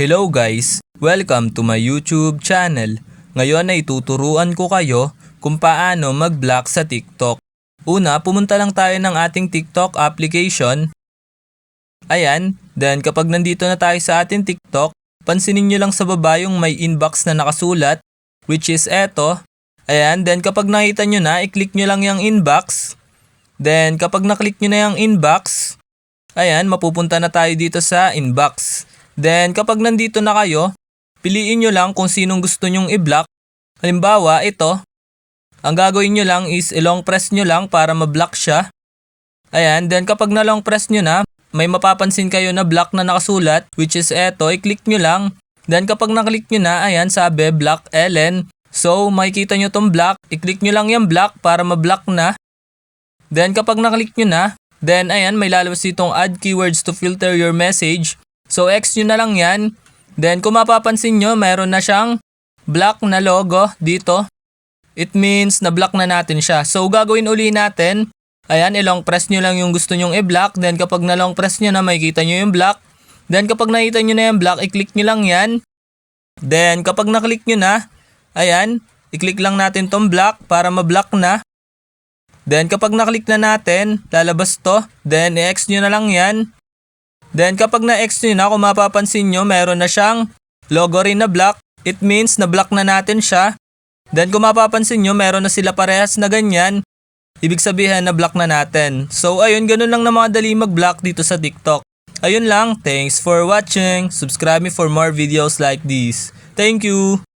Hello guys! Welcome to my YouTube channel. Ngayon ay tuturuan ko kayo kung paano mag-block sa TikTok. Una, pumunta lang tayo ng ating TikTok application. Ayan, then kapag nandito na tayo sa ating TikTok, pansinin nyo lang sa baba yung may inbox na nakasulat, which is eto. Ayan, then kapag nakita nyo na, i-click nyo lang yung inbox. Then kapag naklik nyo na yung inbox, ayan, mapupunta na tayo dito sa inbox. Then kapag nandito na kayo, piliin nyo lang kung sinong gusto nyong i-block. Halimbawa, ito. Ang gagawin nyo lang is i-long press nyo lang para ma-block siya. Ayan, then kapag na-long press nyo na, may mapapansin kayo na block na nakasulat, which is eto, i-click nyo lang. Then kapag naklik nyo na, ayan, sabi, block Ellen. So, makikita nyo tong block, i-click nyo lang yung block para ma-block na. Then kapag naklik nyo na, then ayan, may lalabas ditong add keywords to filter your message. So, X nyo na lang yan. Then, kung mapapansin nyo, mayroon na siyang block na logo dito. It means na-block na natin siya. So, gagawin uli natin. Ayan, i-long press nyo lang yung gusto nyong i-block. Then, kapag na-long press nyo na, makikita nyo yung block. Then, kapag nakita nyo na yung block, i-click nyo lang yan. Then, kapag na-click nyo na, ayan, i-click lang natin tong block para ma-block na. Then, kapag na-click na natin, lalabas to. Then, i-X nyo na lang yan. Then kapag na-X nyo na, kung mapapansin nyo, meron na siyang logo rin na block. It means na-block na natin siya. Then kung mapapansin nyo, meron na sila parehas na ganyan. Ibig sabihin na block na natin. So ayun, ganun lang na mga dali mag-block dito sa TikTok. Ayun lang, thanks for watching. Subscribe me for more videos like this. Thank you!